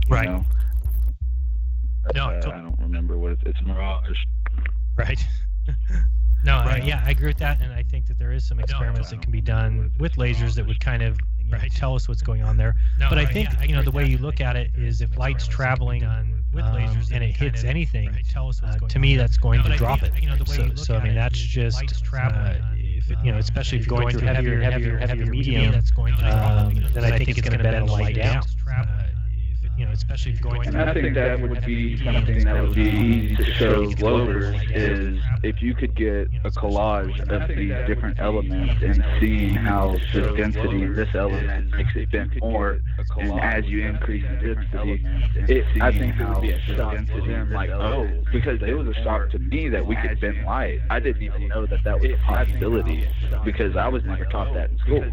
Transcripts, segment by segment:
Right. You know? I don't remember what it's Mirage. Right. No, yeah, I agree with that, and I think that there is some experiments that can be done with lasers that would kind of tell us what's going on there. But I think the way you look at it is if light's traveling with lasers and it hits anything, to me that's going to drop it. So I mean that's just if it, especially if you're going through heavier medium, then I think it's going to bend the light down. Especially if you're going through. And I think that would be something that would be easy to show globers is if you could get a collage of these different elements and seeing how the density in this element makes it bend more, and as you increase the density, I think it would be a shock to them, like, oh, because it was a shock to me that we could bend light. I didn't even know that that was a possibility because I was never taught that in school.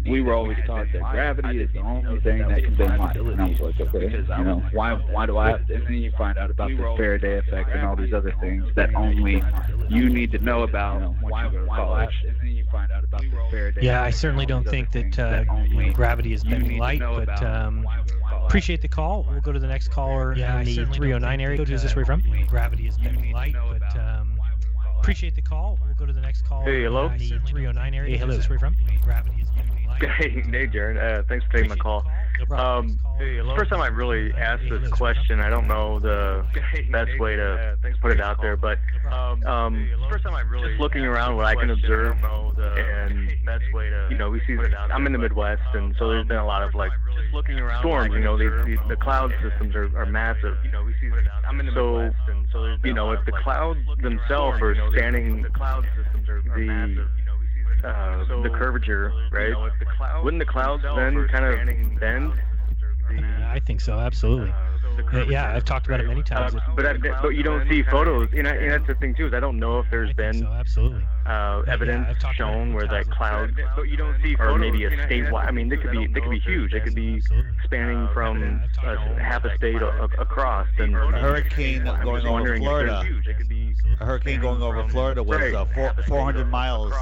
We were always taught that gravity is the only thing that can bend light. And I was like, okay, why do I have to? And then you find out about the Faraday effect and all these other things that only you need to know about when you go to college. Yeah, I certainly don't think that gravity is bending light, but appreciate the call. We'll go to the next caller in the 309 area. Who's this way from? Gravity is bending light, but appreciate the call. We'll go to the next caller. Hey, hello. In the 309 area. Hey, hello. Who's this way from? Gravity is bending light. Hey, Jeran. Thanks for taking my call. First time I really asked this question. I don't know the best way to put it out there, but just looking around what I can observe, and we see. I'm in the Midwest, and so there's been a lot of storms. The cloud systems are massive. So if the clouds themselves are standing the curvature, right? Wouldn't the clouds then kind of bend? I think so, absolutely. Yeah, I've talked about it many times. But you don't see photos. And that's the thing too, is I don't know if there's been evidence shown where that cloud, or maybe a statewide. I mean, they could be huge. They could be spanning from half a state across. And a hurricane going over Florida. A hurricane going over Florida was 400 miles.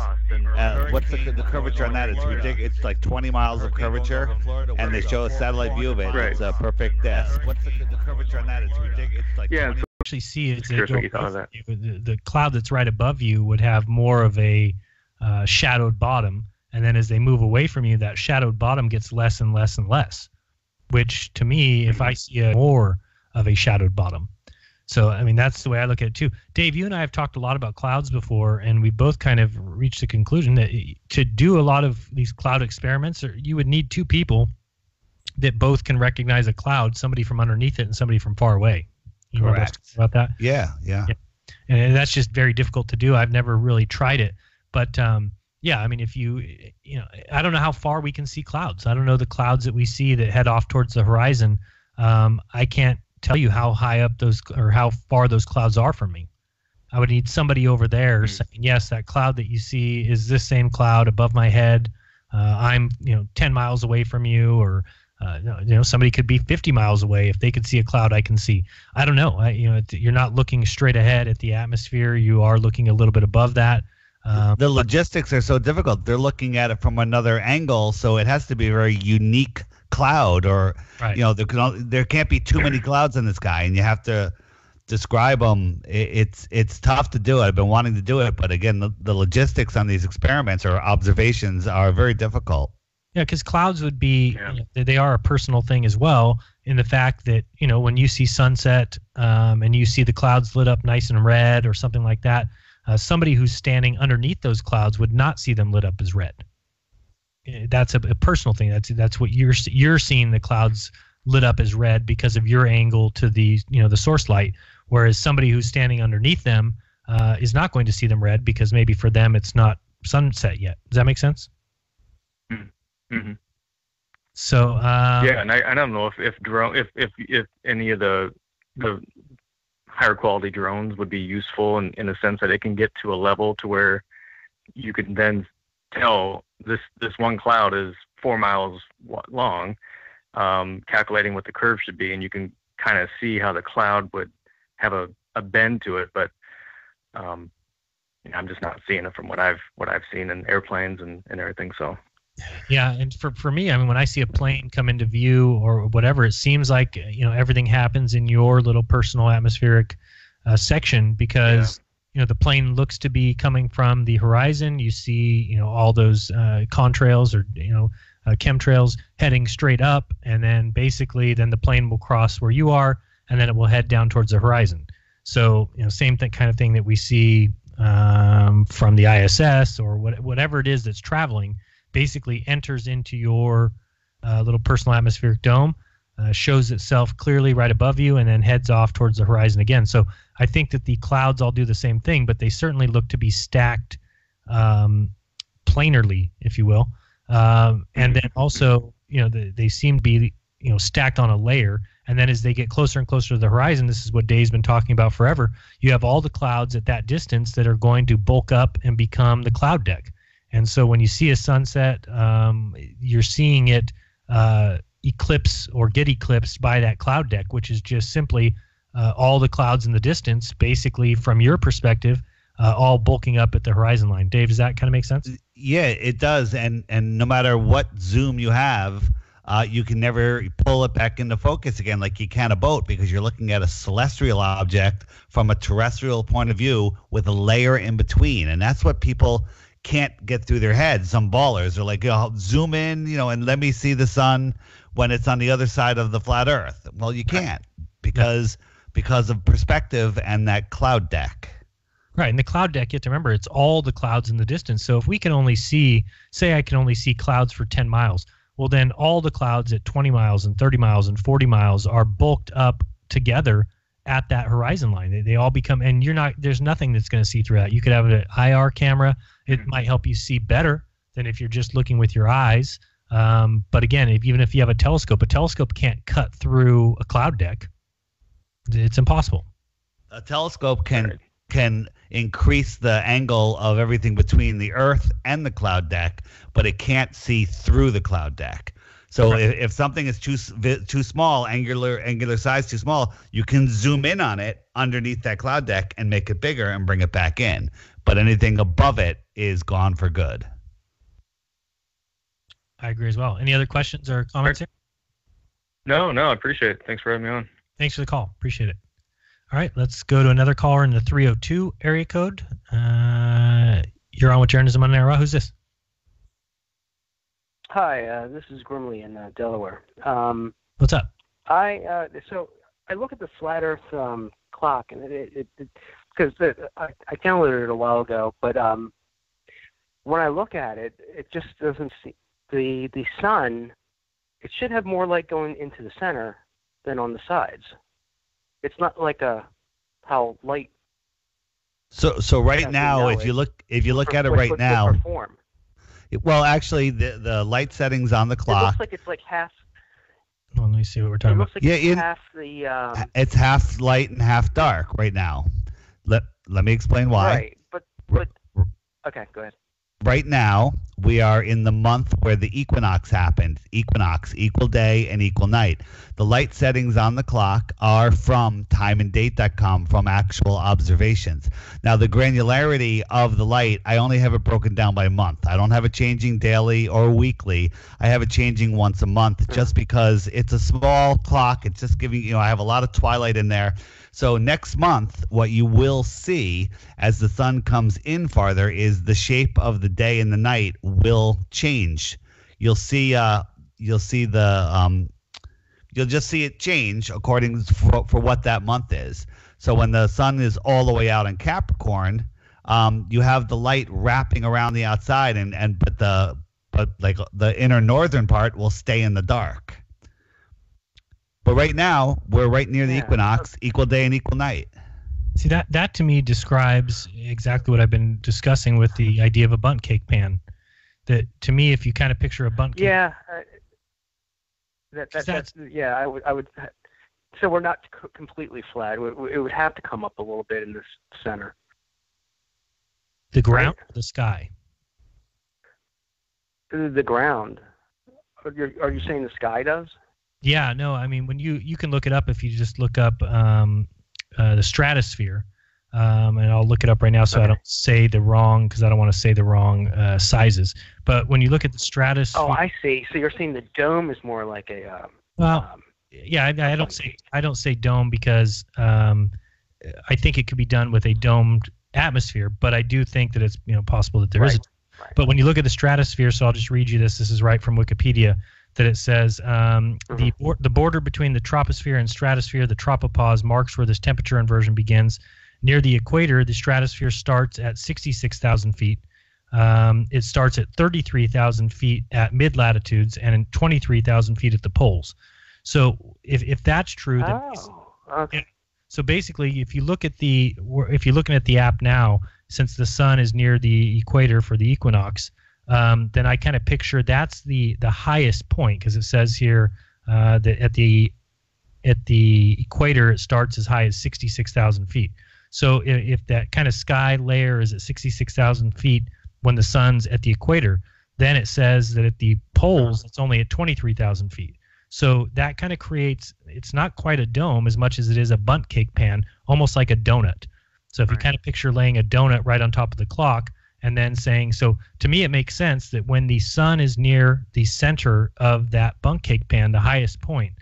What's the curvature on that? It's ridiculous. It's like 20 miles of curvature, and they show a satellite view of it. Right. It's a perfect desk. What's the curvature on that? It's ridiculous. It's like actually see it. The cloud that's right above you would have more of a shadowed bottom, and then as they move away from you, that shadowed bottom gets less and less and less. Which to me, if I see more of a shadowed bottom. So, I mean, that's the way I look at it, too. Dave, you and I have talked a lot about clouds before, and we both kind of reached the conclusion that to do a lot of these cloud experiments, you would need two people that both can recognize a cloud, somebody from underneath it and somebody from far away. You Correct. About that? Yeah. And that's just very difficult to do. I've never really tried it. But, yeah, I mean, if I don't know how far we can see clouds. I don't know the clouds that we see that head off towards the horizon. I can't tell you how high up those or how far those clouds are from me. I would need somebody over there saying, yes, that cloud that you see is this same cloud above my head. I'm 10 miles away from you, or somebody could be 50 miles away. If they could see a cloud I can see, I don't know. You're not looking straight ahead at the atmosphere. You are looking a little bit above that. The logistics are so difficult. They're looking at it from another angle, so it has to be a very unique cloud, or right. There can't be too many clouds in the sky, and you have to describe them. It's tough to do it. I've been wanting to do it, but again, the logistics on these experiments or observations are very difficult. Yeah, because clouds would be they are a personal thing as well, in the fact that when you see sunset and you see the clouds lit up nice and red or something like that, somebody who's standing underneath those clouds would not see them lit up as red. That's a personal thing. That's what you're seeing the clouds lit up as red because of your angle to the the source light, whereas somebody who's standing underneath them is not going to see them red because maybe for them it's not sunset yet. Does that make sense? Mm-hmm. So and I don't know if any of the higher quality drones would be useful in a sense that it can get to a level to where you can then tell this one cloud is 4 miles long, calculating what the curve should be, and you can kind of see how the cloud would have a bend to it. But I'm just not seeing it from what I've seen in airplanes and everything. So Yeah, and for me, I mean, when I see a plane come into view or whatever, it seems like everything happens in your little personal atmospheric section because the plane looks to be coming from the horizon. You see all those contrails or chemtrails heading straight up, and then basically then the plane will cross where you are, and then it will head down towards the horizon. So same kind of thing that we see from the ISS or whatever it is that's traveling. Basically enters into your little personal atmospheric dome, shows itself clearly right above you, and then heads off towards the horizon again. So I think that the clouds all do the same thing, but they certainly look to be stacked planarly, if you will. And then also, they seem to be, stacked on a layer. And then as they get closer and closer to the horizon, this is what Dave's been talking about forever, you have all the clouds at that distance that are going to bulk up and become the cloud deck. And so when you see a sunset, you're seeing it eclipse or get eclipsed by that cloud deck, which is just simply all the clouds in the distance, basically from your perspective, all bulking up at the horizon line. Dave, does that kind of make sense? Yeah, it does. And no matter what zoom you have, you can never pull it back into focus again like you can a boat, because you're looking at a celestial object from a terrestrial point of view with a layer in between. And that's what people can't get through their heads. Some ballers are like, zoom in, and let me see the sun when it's on the other side of the flat earth. Well, you can't because of perspective and that cloud deck. Right, and the cloud deck, you have to remember, it's all the clouds in the distance. So if we can only see, say I can only see clouds for 10 miles, well then all the clouds at 20 miles and 30 miles and 40 miles are bulked up together at that horizon line. They all become, and there's nothing that's going to see through that. You could have an IR camera. It might help you see better than if you're just looking with your eyes. But again, even if you have a telescope can't cut through a cloud deck. It's impossible. A telescope can increase the angle of everything between the Earth and the cloud deck, but it can't see through the cloud deck. So if something is too small, angular size too small, you can zoom in on it underneath that cloud deck and make it bigger and bring it back in. But anything above it is gone for good. I agree as well. Any other questions or comments here? No, I appreciate it. Thanks for having me on. Thanks for the call. Appreciate it. All right, let's go to another caller in the 302 area code. You're on with Jeranism RAW. Who's this? Hi, this is Grimley in Delaware. What's up? So I look at the flat Earth clock, and because I downloaded it a while ago, but when I look at it, it just doesn't see the sun. It should have more light going into the center than on the sides. It's not like how light. So right now, if you look at it right now. Well, actually, the light settings on the clock. It looks like it's like half. Well, let me see what we're talking about. It looks like it's half the. It's half light and half dark right now. Let me explain why. Right, but okay, go ahead. Right now, we are in the month where the equinox happened. Equinox, equal day and equal night. The light settings on the clock are from timeanddate.com, from actual observations. Now, the granularity of the light, I only have it broken down by month. I don't have it changing daily or weekly. I have it changing once a month just because it's a small clock. It's just giving, I have a lot of twilight in there. So next month, what you will see as the sun comes in farther is the shape of the day and the night will change. You'll see you'll just see it change according for what that month is. So when the sun is all the way out in Capricorn, you have the light wrapping around the outside, but the inner northern part will stay in the dark. But right now, we're right near the equinox, equal day and equal night. See, that to me describes exactly what I've been discussing with the idea of a bundt cake pan. That to me, if you kind of picture a bundt cake. Yeah. I would. So we're not completely flat. It would have to come up a little bit in the center. The ground, or the sky? The ground. Are you saying the sky does? Yeah, no, I mean, when you can look it up if you just look up the stratosphere. and I'll look it up right now so I don't say the wrong, because I don't want to say the wrong sizes. But when you look at the stratosphere... Oh, I see. So you're saying the dome is more like a... yeah, I don't say dome because I think it could be done with a domed atmosphere, but I do think that it's possible that there is. Right. But when you look at the stratosphere, so I'll just read you this. This is right from Wikipedia, that it says the border between the troposphere and stratosphere, the tropopause, marks where this temperature inversion begins. Near the equator, the stratosphere starts at 66,000 feet. It starts at 33,000 feet at mid-latitudes and 23,000 feet at the poles. So if that's true, then so basically, if you're looking at the app now, since the sun is near the equator for the equinox, then I kind of picture that's the highest point, because it says here that at the equator it starts as high as 66,000 feet. So if that kind of sky layer is at 66,000 feet when the sun's at the equator, then it says that at the poles it's only at 23,000 feet. So that kind of creates, it's not quite a dome as much as it is a bundt cake pan, almost like a donut. So if you kind of picture laying a donut right on top of the clock and then saying, so to me it makes sense that when the sun is near the center of that bundt cake pan, the highest point,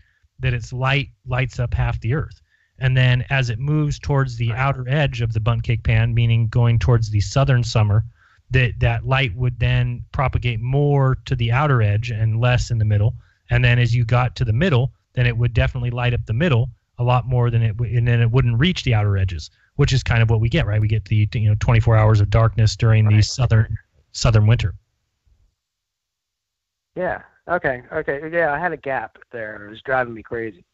that its light lights up half the earth. And then as it moves towards the outer edge of the bundt cake pan, meaning going towards the southern summer, that light would then propagate more to the outer edge and less in the middle. And then as you got to the middle, then it would definitely light up the middle a lot more than and then it wouldn't reach the outer edges, which is kind of what we get, right? We get the 24 hours of darkness during the southern winter. Yeah. Okay. Yeah, I had a gap there. It was driving me crazy.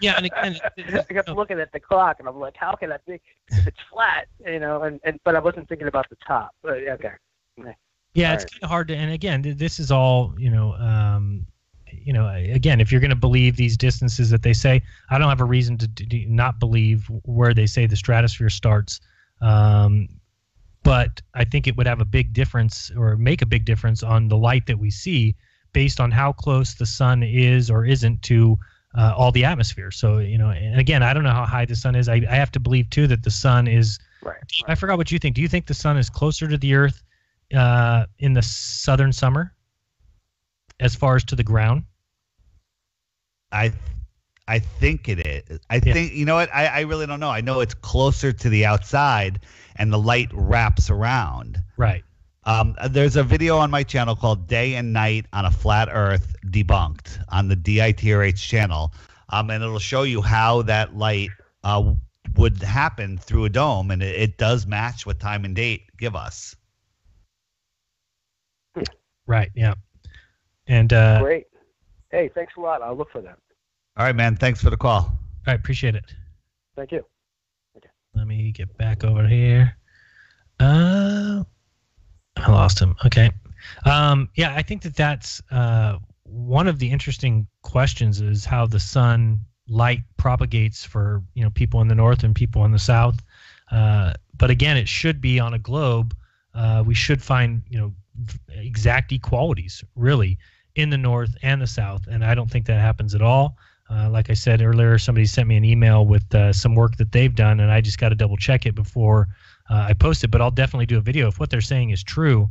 Yeah, and again, I kept looking at the clock, and I'm like, how can that be? If it's flat, but I wasn't thinking about the top. But, okay. Yeah, it's kind of hard to, and again, this is all, again, if you're going to believe these distances that they say, I don't have a reason to not believe where they say the stratosphere starts. But I think it would have a big difference, or make a big difference on the light that we see based on how close the sun is or isn't to all the atmosphere. So, and again, I don't know how high the sun is. I have to believe too that the sun is, I forgot what you think. Do you think the sun is closer to the earth in the southern summer as far as to the ground? I think it is. I think, you know what? I really don't know. I know it's closer to the outside and the light wraps around. Right. There's a video on my channel called Day and Night on a Flat Earth Debunked on the DITRH channel. And it'll show you how that light would happen through a dome. And it does match what time and date give us. Right. Yeah. And great. Hey, thanks a lot. I'll look for that. All right, man. Thanks for the call. All right. Appreciate it. Thank you. Okay. Let me get back over here. I lost him. Okay. Yeah, I think that's one of the interesting questions is how the sun light propagates for people in the north and people in the south. But again, it should be on a globe. We should find exact equalities really in the north and the south, and I don't think that happens at all. Like I said earlier, somebody sent me an email with some work that they've done, and I just got to double check it before I post it. But I'll definitely do a video if what they're saying is true,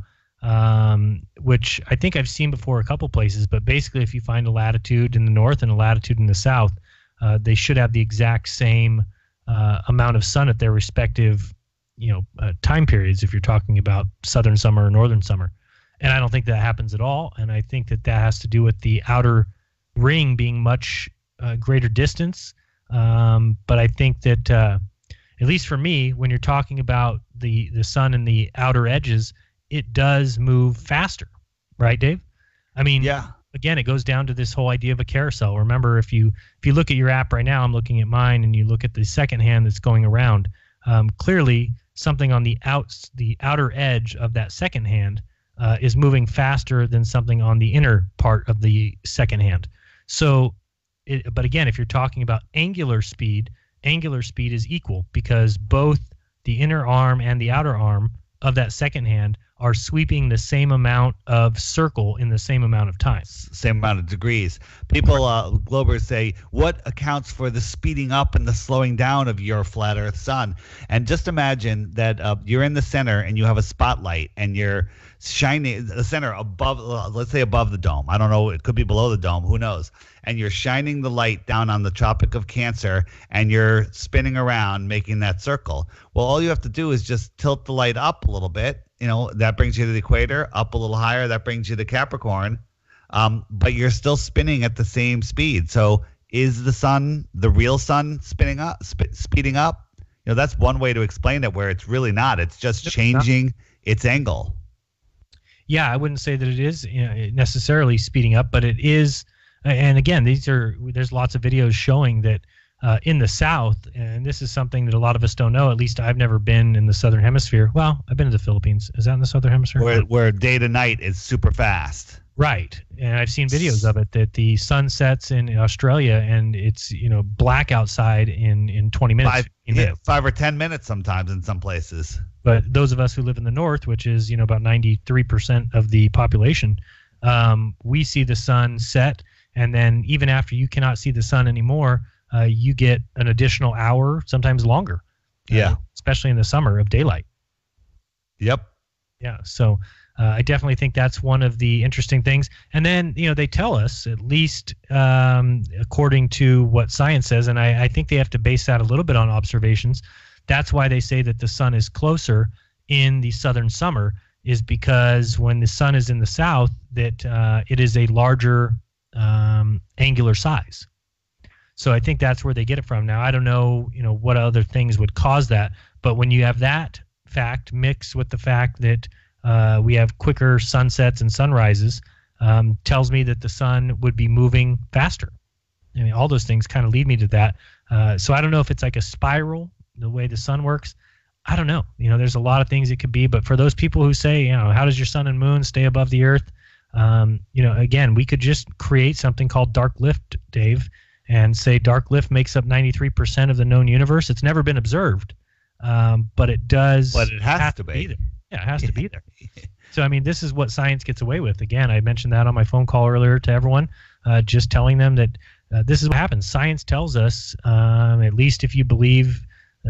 which I think I've seen before a couple places. But basically, if you find a latitude in the north and a latitude in the south, they should have the exact same amount of sun at their respective time periods, if you're talking about southern summer or northern summer. And I don't think that happens at all. And I think that has to do with the outer ring being much greater distance. But I think that, at least for me, when you're talking about the sun and the outer edges, it does move faster. Right, Dave? I mean, yeah. Again, it goes down to this whole idea of a carousel. Remember, if you look at your app right now, I'm looking at mine, and you look at the second hand that's going around, clearly something on the outer edge of that second hand is moving faster than something on the inner part of the second hand. So, but again, if you're talking about angular speed is equal because both the inner arm and the outer arm of that second hand are sweeping the same amount of circle in the same amount of time. Same amount of degrees. People, globers say, what accounts for the speeding up and the slowing down of your flat Earth sun? And just imagine that you're in the center and you have a spotlight and you're shining the center above, let's say above the dome. I don't know. It could be below the dome. Who knows? And you're shining the light down on the Tropic of Cancer and you're spinning around making that circle. Well, all you have to do is just tilt the light up a little bit. That brings you to the equator, up a little higher. That brings you to Capricorn. But you're still spinning at the same speed. So is the sun, the real sun, speeding up? That's one way to explain it, where it's really not. It's just changing its angle. Yeah, I wouldn't say that it is necessarily speeding up, but it is. And again, there's lots of videos showing that in the South, and this is something that a lot of us don't know. At least I've never been in the Southern Hemisphere. Well, I've been to the Philippines. Is that in the Southern Hemisphere? Where day to night is super fast. Right, and I've seen videos of it that the sun sets in Australia and it's black outside in 20 minutes. 5 or 10 minutes sometimes in some places. But those of us who live in the north, which is about 93% of the population, we see the sun set, and then even after you cannot see the sun anymore, you get an additional hour, sometimes longer. Yeah, especially in the summer, of daylight. Yep. Yeah, so I definitely think that's one of the interesting things. And then, they tell us, at least according to what science says, and I think they have to base that a little bit on observations. That's why they say that the sun is closer in the southern summer, is because when the sun is in the south, that it is a larger angular size. So I think that's where they get it from. Now, I don't know, what other things would cause that, but when you have that fact mixed with the fact that we have quicker sunsets and sunrises, tells me that the sun would be moving faster. I mean, all those things kind of lead me to that. So I don't know if it's like a spiral, the way the sun works. I don't know. There's a lot of things it could be, but for those people who say, how does your sun and moon stay above the earth? Again, we could just create something called dark lift, Dave, and say dark lift makes up 93% of the known universe. It's never been observed, but it does. But it has to be there. Yeah, it has to be there. So, I mean, this is what science gets away with. Again, I mentioned that on my phone call earlier to everyone, just telling them that this is what happens. Science tells us, at least if you believe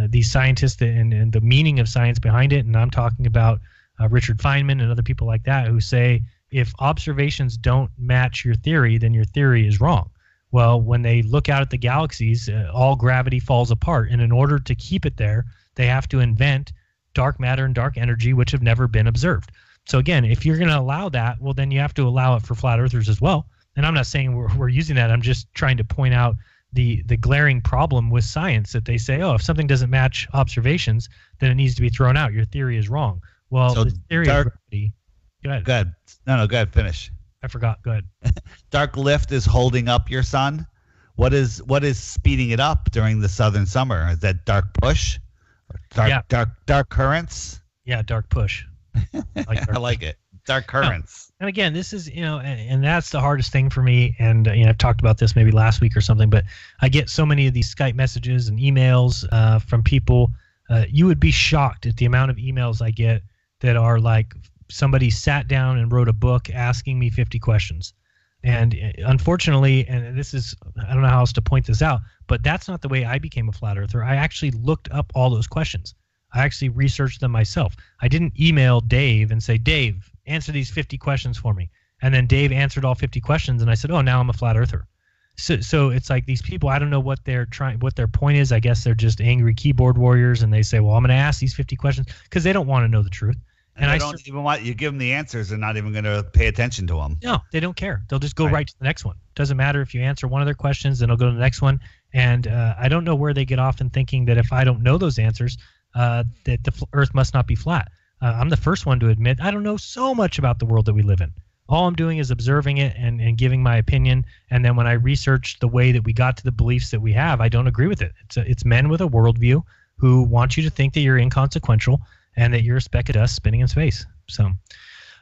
these scientists and the meaning of science behind it, and I'm talking about Richard Feynman and other people like that, who say if observations don't match your theory, then your theory is wrong. Well, when they look out at the galaxies, all gravity falls apart, and in order to keep it there, they have to invent dark matter and dark energy, which have never been observed. So again, if you're going to allow that, well, then you have to allow it for flat earthers as well. And I'm not saying we're using that. I'm just trying to point out the glaring problem with science, that they say, oh, if something doesn't match observations, then it needs to be thrown out. Your theory is wrong. Well, so the theory of gravity. Go ahead. Go ahead. No, go ahead. Finish. I forgot. Go ahead. Dark lift is holding up your sun. What is speeding it up during the southern summer? Is that dark push? Dark currents? Yeah, dark push. I like it. Dark currents. And again, this is, and that's the hardest thing for me. And, I've talked about this maybe last week or something, but I get so many of these Skype messages and emails from people. You would be shocked at the amount of emails I get that are like somebody sat down and wrote a book asking me 50 questions. And unfortunately, and this is, I don't know how else to point this out, but that's not the way I became a flat earther. I actually looked up all those questions. I actually researched them myself. I didn't email Dave and say, Dave, answer these 50 questions for me. And then Dave answered all 50 questions, and I said, oh, now I'm a flat earther. So it's like these people, I don't know what their point is. I guess they're just angry keyboard warriors, and they say, well, I'm going to ask these 50 questions because they don't want to know the truth. And I don't even want you give them the answers. They're not even going to pay attention to them. No, they don't care. They'll just go right to the next one. Doesn't matter if you answer one of their questions, then they'll go to the next one. And I don't know where they get off in thinking that if I don't know those answers, that the Earth must not be flat. I'm the first one to admit I don't know so much about the world that we live in. All I'm doing is observing it and giving my opinion. And then when I research the way that we got to the beliefs that we have, I don't agree with it. It's men with a worldview who want you to think that you're inconsequential and that you're a speck of dust spinning in space. So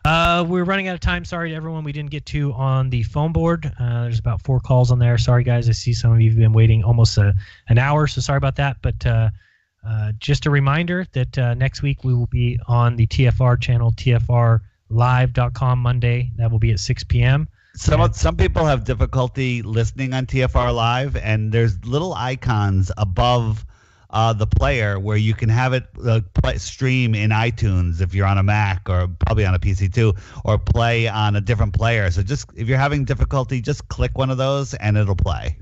we're running out of time. Sorry to everyone we didn't get to on the phone board. There's about 4 calls on there. Sorry, guys. I see some of you have been waiting almost an hour, so sorry about that. But Just a reminder that next week we will be on the TFR channel, tfrlive.com Monday. That will be at 6 p.m. Some people have difficulty listening on TFR Live, and there's little icons above the player where you can have it stream in iTunes if you're on a Mac, or probably on a PC too, or play on a different player. So just if you're having difficulty, just click one of those and it'll play.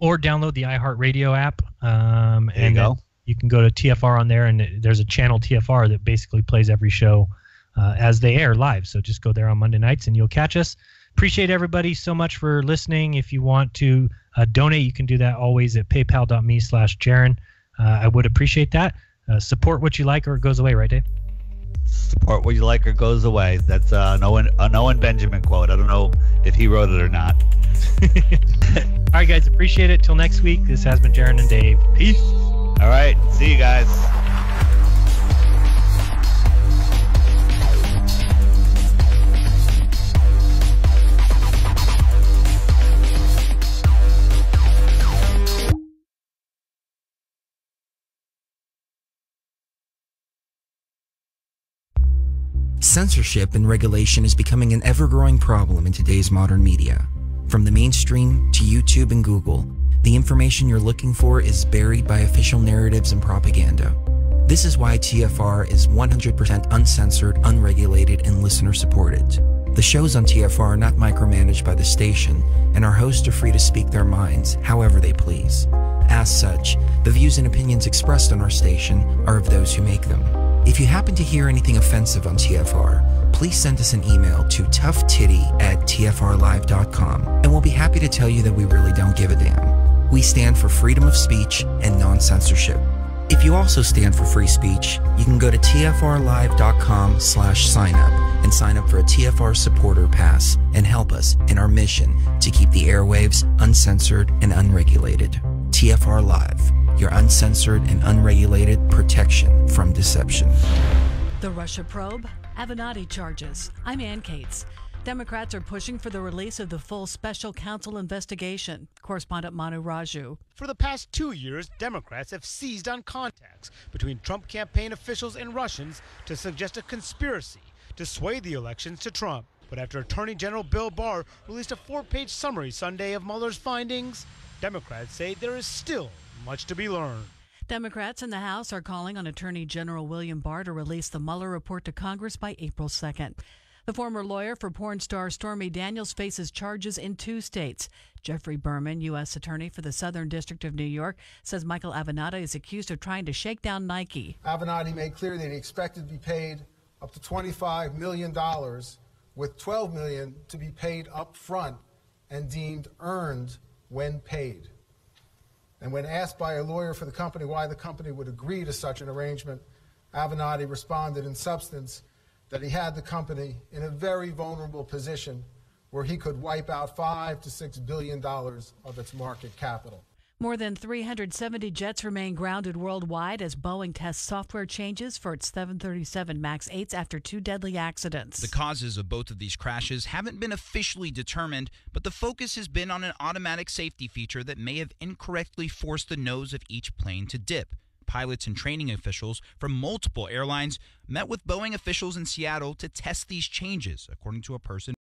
Or download the iHeartRadio app. There you go. You can go to TFR on there, and there's a channel TFR that basically plays every show as they air live. So just go there on Monday nights and you'll catch us. Appreciate everybody so much for listening. If you want to donate, you can do that always at paypal.me/Jeran. I would appreciate that. Support what you like or it goes away, right, Dave? Support what you like or it goes away. That's an Owen Benjamin quote. I don't know if he wrote it or not. All right, guys. Appreciate it. Till next week, this has been Jeran and Dave. Peace. All right. See you guys. Censorship and regulation is becoming an ever-growing problem in today's modern media. From the mainstream to YouTube and Google, the information you're looking for is buried by official narratives and propaganda. This is why TFR is 100% uncensored, unregulated, and listener-supported. The shows on TFR are not micromanaged by the station, and our hosts are free to speak their minds however they please. As such, the views and opinions expressed on our station are of those who make them. If you happen to hear anything offensive on TFR, please send us an email to toughtitty@tfrlive.com, and we'll be happy to tell you that we really don't give a damn. We stand for freedom of speech and non-censorship. If you also stand for free speech, you can go to tfrlive.com/signup and sign up for a TFR supporter pass and help us in our mission to keep the airwaves uncensored and unregulated. TFR Live, your uncensored and unregulated protection from deception. The Russia probe, Avenatti charges. I'm Ann Cates. Democrats are pushing for the release of the full special counsel investigation. Correspondent Manu Raju. For the past 2 years, Democrats have seized on contacts between Trump campaign officials and Russians to suggest a conspiracy to sway the elections to Trump. But after Attorney General Bill Barr released a 4-page summary Sunday of Mueller's findings, Democrats say there is still much to be learned. Democrats in the House are calling on Attorney General William Barr to release the Mueller report to Congress by April 2nd. The former lawyer for porn star Stormy Daniels faces charges in 2 states. Jeffrey Berman, U.S. Attorney for the Southern District of New York, says Michael Avenatti is accused of trying to shake down Nike. Avenatti made clear that he expected to be paid up to $25 million, with $12 million to be paid up front and deemed earned when paid. And when asked by a lawyer for the company why the company would agree to such an arrangement, Avenatti responded in substance that he had the company in a very vulnerable position where he could wipe out $5 to $6 billion of its market capital. More than 370 jets remain grounded worldwide as Boeing tests software changes for its 737 MAX 8s after 2 deadly accidents. The causes of both of these crashes haven't been officially determined, but the focus has been on an automatic safety feature that may have incorrectly forced the nose of each plane to dip. Pilots and training officials from multiple airlines met with Boeing officials in Seattle to test these changes, according to a person